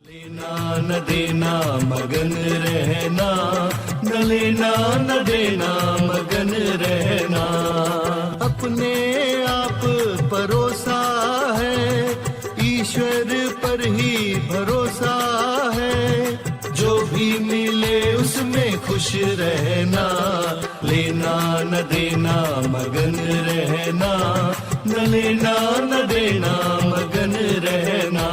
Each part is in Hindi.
लेना न देना मगन रहना, न लेना न देना मगन रहना। अपने आप परोसा है, ईश्वर पर ही भरोसा है। जो भी मिले उसमें खुश रहना, लेना न देना मगन रहना, न लेना न देना मगन रहना।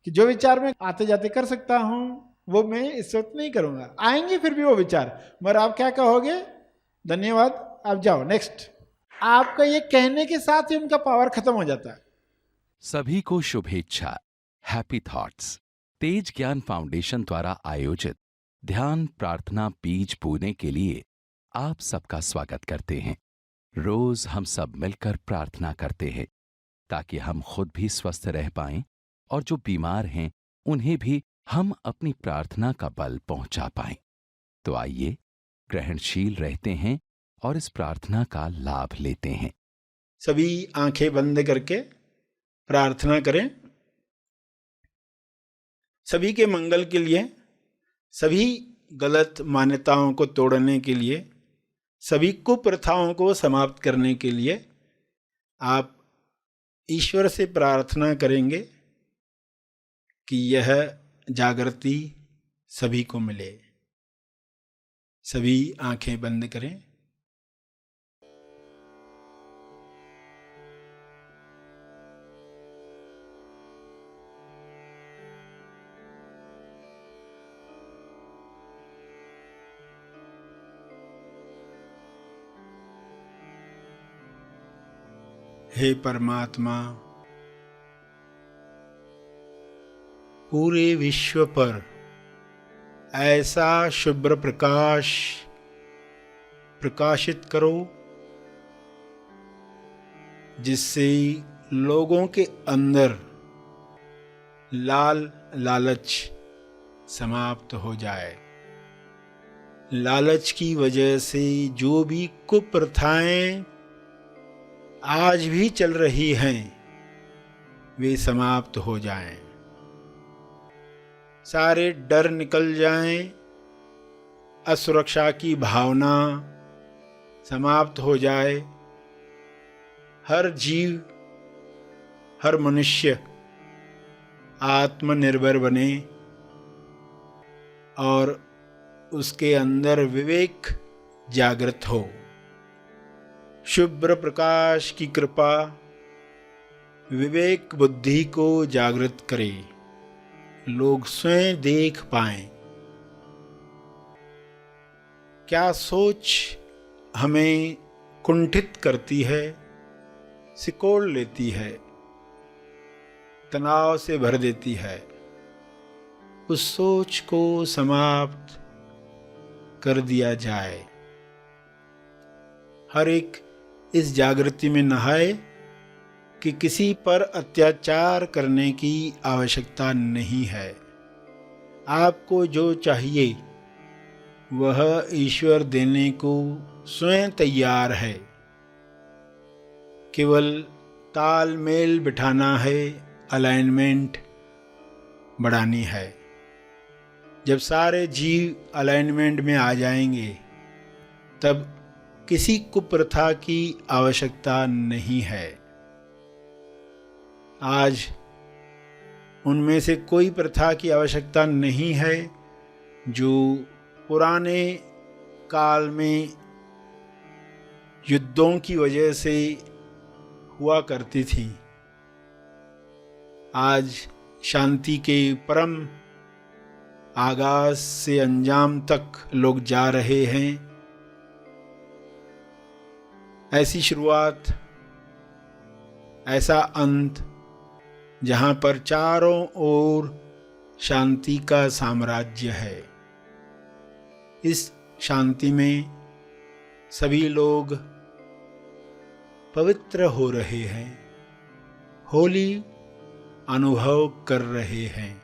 कि जो विचार मैं आते जाते कर सकता हूं वो मैं इस वक्त नहीं करूंगा। आएंगे फिर भी वो विचार, मगर आप क्या कहोगे? धन्यवाद, आप जाओ नेक्स्ट। आपका ये कहने के साथ ही उनका पावर खत्म हो जाता है। सभी को शुभेच्छा। हैप्पी थॉट्स तेज ज्ञान फाउंडेशन द्वारा आयोजित ध्यान प्रार्थना बीज बोने के लिए आप सबका स्वागत करते हैं। रोज हम सब मिलकर प्रार्थना करते हैं ताकि हम खुद भी स्वस्थ रह पाएं और जो बीमार हैं उन्हें भी हम अपनी प्रार्थना का बल पहुंचा पाएं। तो आइए ग्रहणशील रहते हैं और इस प्रार्थना का लाभ लेते हैं। सभी आंखें बंद करके प्रार्थना करें। सभी के मंगल के लिए, सभी गलत मान्यताओं को तोड़ने के लिए, सभी कुप्रथाओं को समाप्त करने के लिए आप ईश्वर से प्रार्थना करेंगे कि यह जागृति सभी को मिले। सभी आंखें बंद करें। हे परमात्मा, पूरे विश्व पर ऐसा शुभ्र प्रकाश प्रकाशित करो जिससे लोगों के अंदर लालच समाप्त हो जाए। लालच की वजह से जो भी कुप्रथाएं आज भी चल रही हैं वे समाप्त हो जाएं। सारे डर निकल जाएं, असुरक्षा की भावना समाप्त हो जाए। हर जीव, हर मनुष्य आत्मनिर्भर बने और उसके अंदर विवेक जागृत हो। शुभ्र प्रकाश की कृपा विवेक बुद्धि को जागृत करे, लोग स्वयं देख पाएं। क्या सोच हमें कुंठित करती है, सिकोड़ लेती है, तनाव से भर देती है, उस सोच को समाप्त कर दिया जाए। हर एक इस जागृति में नहाए कि किसी पर अत्याचार करने की आवश्यकता नहीं है। आपको जो चाहिए वह ईश्वर देने को स्वयं तैयार है। केवल तालमेल बिठाना है, अलाइनमेंट बढ़ानी है। जब सारे जीव अलाइनमेंट में आ जाएंगे तब किसी कुप्रथा की आवश्यकता नहीं है। आज उनमें से कोई प्रथा की आवश्यकता नहीं है जो पुराने काल में युद्धों की वजह से हुआ करती थी। आज शांति के परम आगाज से अंजाम तक लोग जा रहे हैं। ऐसी शुरुआत ऐसा अंत जहाँ पर चारों ओर शांति का साम्राज्य है। इस शांति में सभी लोग पवित्र हो रहे हैं, होली अनुभव कर रहे हैं।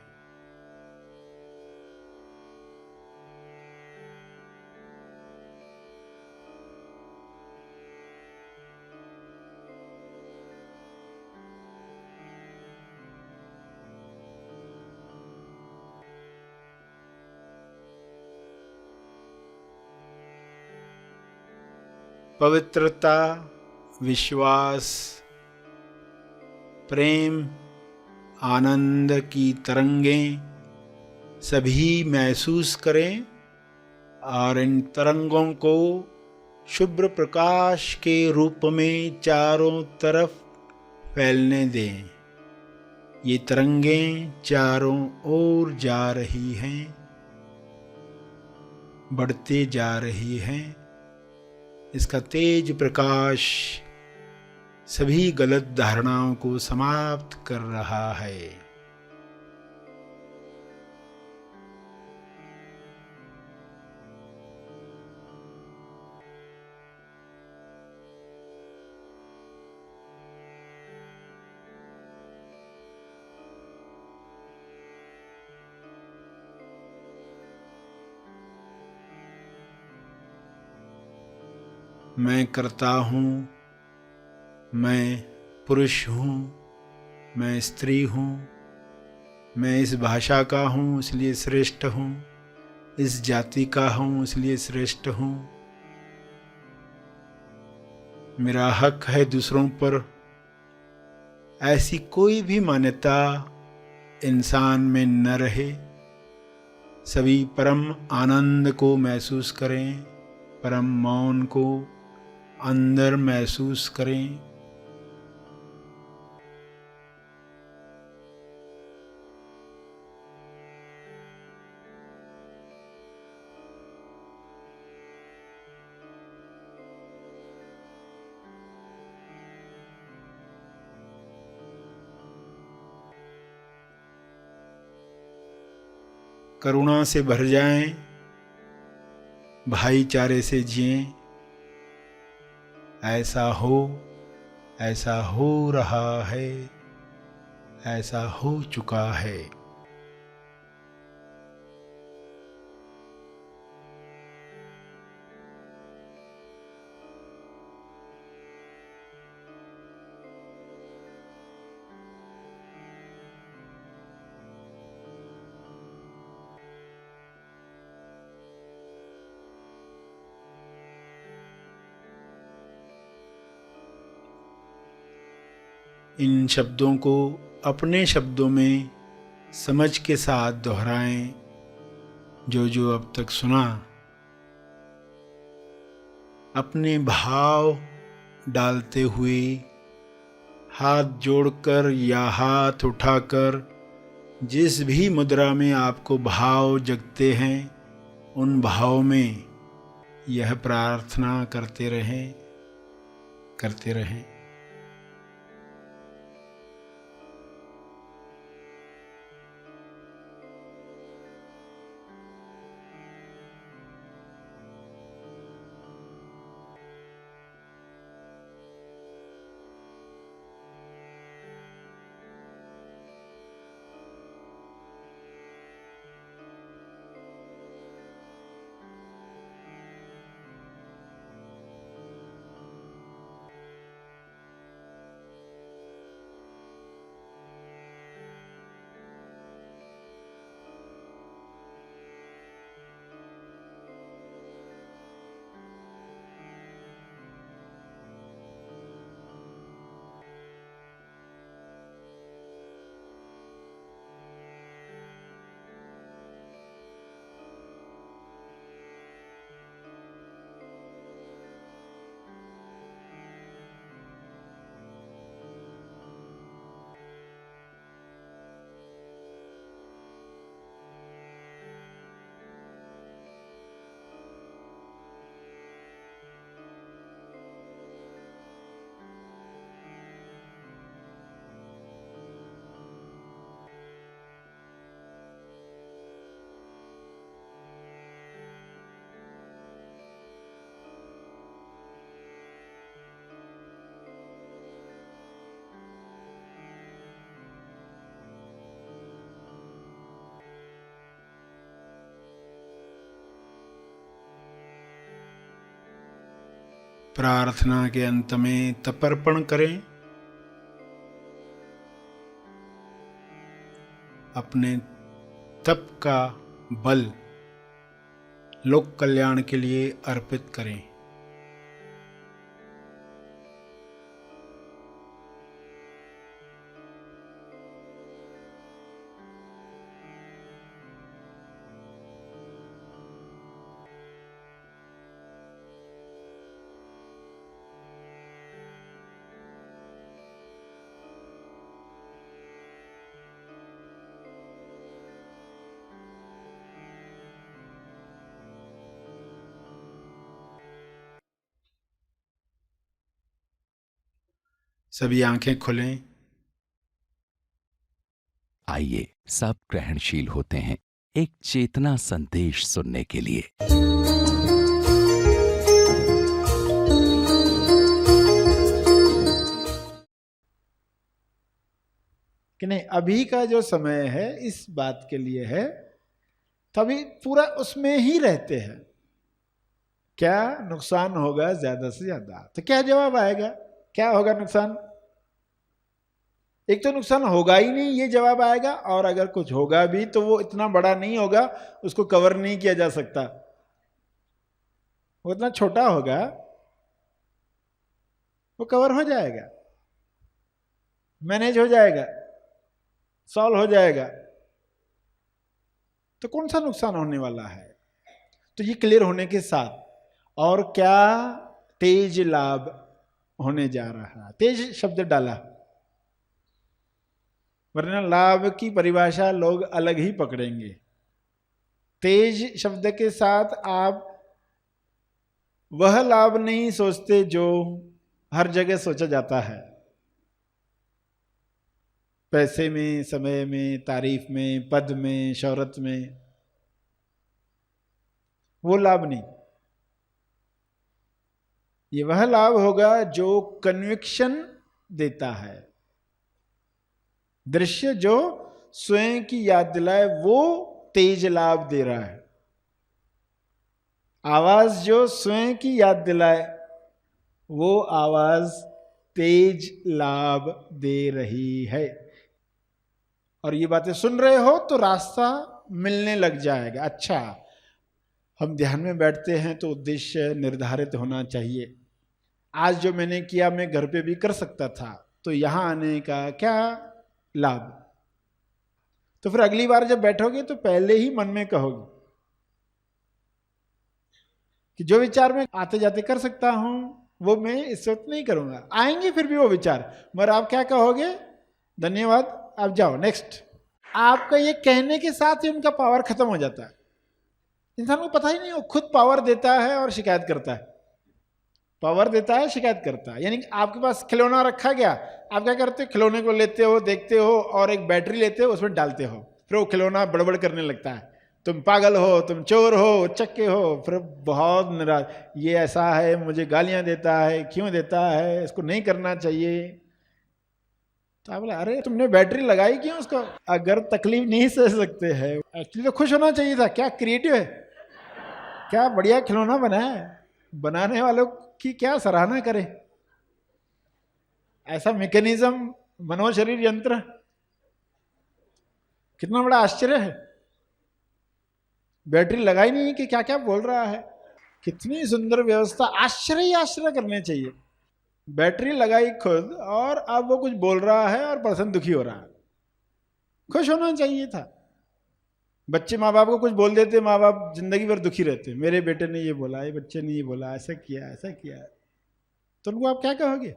पवित्रता, विश्वास, प्रेम, आनंद की तरंगें सभी महसूस करें और इन तरंगों को शुभ्र प्रकाश के रूप में चारों तरफ फैलने दें। ये तरंगें चारों ओर जा रही हैं, बढ़ते जा रही हैं। इसका तेज प्रकाश सभी गलत धारणाओं को समाप्त कर रहा है। मैं करता हूँ, मैं पुरुष हूँ, मैं स्त्री हूँ, मैं इस भाषा का हूँ इसलिए श्रेष्ठ हूँ, इस जाति का हूँ इसलिए श्रेष्ठ हूँ। मेरा हक है दूसरों पर। ऐसी कोई भी मान्यता इंसान में न रहे। सभी परम आनंद को महसूस करें, परम मौन को अंदर महसूस करें। करुणा से भर जाएं, भाईचारे से जिएं। ऐसा हो रहा है, ऐसा हो चुका है। इन शब्दों को अपने शब्दों में समझ के साथ दोहराएं। जो अब तक सुना, अपने भाव डालते हुए हाथ जोड़कर या हाथ उठाकर जिस भी मुद्रा में आपको भाव जगते हैं, उन भाव में यह प्रार्थना करते रहें। प्रार्थना के अंत में तर्पण करें। अपने तप का बल लोक कल्याण के लिए अर्पित करें। सभी आंखें खोलें। आइए सब ग्रहणशील होते हैं एक चेतना संदेश सुनने के लिए। कि नहीं, अभी का जो समय है इस बात के लिए है, तभी पूरा उसमें ही रहते हैं। क्या नुकसान होगा ज्यादा से ज्यादा? तो क्या जवाब आएगा? क्या होगा नुकसान? एक तो नुकसान होगा ही नहीं, ये जवाब आएगा। और अगर कुछ होगा भी तो वो इतना बड़ा नहीं होगा, उसको कवर नहीं किया जा सकता। वो इतना छोटा होगा, वो कवर हो जाएगा, मैनेज हो जाएगा, सॉल्व हो जाएगा। तो कौन सा नुकसान होने वाला है? तो ये क्लियर होने के साथ और क्या तेज लाभ होने जा रहा है। तेज शब्द डाला, वरना लाभ की परिभाषा लोग अलग ही पकड़ेंगे। तेज शब्द के साथ आप वह लाभ नहीं सोचते जो हर जगह सोचा जाता है। पैसे में, समय में, तारीफ में, पद में, शोहरत में, वो लाभ नहीं। ये वह लाभ होगा जो कन्विक्शन देता है। दृश्य जो स्वयं की याद दिलाए, वो तेज लाभ दे रहा है। आवाज जो स्वयं की याद दिलाए, वो आवाज तेज लाभ दे रही है। और ये बातें सुन रहे हो तो रास्ता मिलने लग जाएगा। अच्छा, हम ध्यान में बैठते हैं तो उद्देश्य निर्धारित होना चाहिए। आज जो मैंने किया मैं घर पे भी कर सकता था, तो यहां आने का क्या लाभ? तो फिर अगली बार जब बैठोगे तो पहले ही मन में कहोगे कि जो विचार मैं आते जाते कर सकता हूं वो मैं इस वक्त नहीं करूंगा। आएंगे फिर भी वो विचार, मगर आप क्या कहोगे? धन्यवाद, आप जाओ, नेक्स्ट। आपका ये कहने के साथ ही उनका पावर खत्म हो जाता है। इंसान को पता ही नहीं, वो खुद पावर देता है और शिकायत करता है। पावर देता है, शिकायत करता है। यानी आपके पास खिलौना रखा गया, आप क्या करते हो? खिलौने को लेते हो, देखते हो और एक बैटरी लेते हो, उसमें डालते हो, फिर वो खिलौना बड़बड़ करने लगता है। तुम पागल हो, तुम चोर हो, चक्के हो। फिर बहुत नाराज, ये ऐसा है, मुझे गालियां देता है, क्यों देता है, इसको नहीं करना चाहिए। तो आप बोले, अरे तुमने बैटरी लगाई क्यों उसको? अगर तकलीफ नहीं सह सकते हैं, एक्चुअली तो खुश होना चाहिए था। क्या क्रिएटिव है, क्या बढ़िया खिलौना बना है। बनाने वालों की क्या सराहना करें। ऐसा मैकेनिज्म, मनोशरीर यंत्र, कितना बड़ा आश्चर्य है। बैटरी लगाई नहीं कि क्या क्या बोल रहा है। कितनी सुंदर व्यवस्था। आश्चर्य ही आश्चर्य करने चाहिए। बैटरी लगाई खुद और अब वो कुछ बोल रहा है और पर्सन दुखी हो रहा है। खुश होना चाहिए था। बच्चे माँ बाप को कुछ बोल देते, माँ बाप जिंदगी भर दुखी रहते। मेरे बेटे ने ये बोला, ये बच्चे ने ये बोला, ऐसा किया, ऐसा किया। तो उनको आप क्या कहोगे?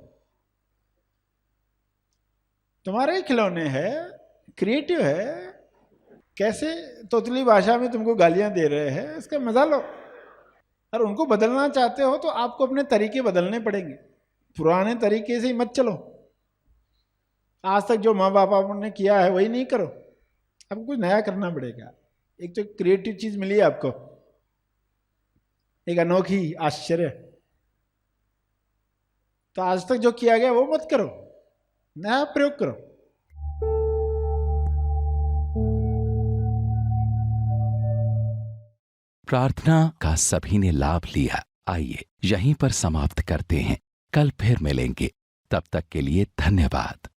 तुम्हारे खिलौने है, क्रिएटिव है, कैसे तोतली भाषा में तुमको गालियां दे रहे हैं, इसका मजा लो। और उनको बदलना चाहते हो तो आपको अपने तरीके बदलने पड़ेंगे। पुराने तरीके से ही मत चलो। आज तक जो माँ बाप ने किया है वही नहीं करो, आपको कुछ नया करना पड़ेगा। एक तो क्रिएटिव चीज मिली है आपको, एक अनोखी, आश्चर्य। तो आज तक जो किया गया वो मत करो, नया प्रयोग करो। प्रार्थना का सभी ने लाभ लिया। आइए यहीं पर समाप्त करते हैं। कल फिर मिलेंगे। तब तक के लिए धन्यवाद।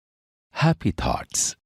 Happy thoughts.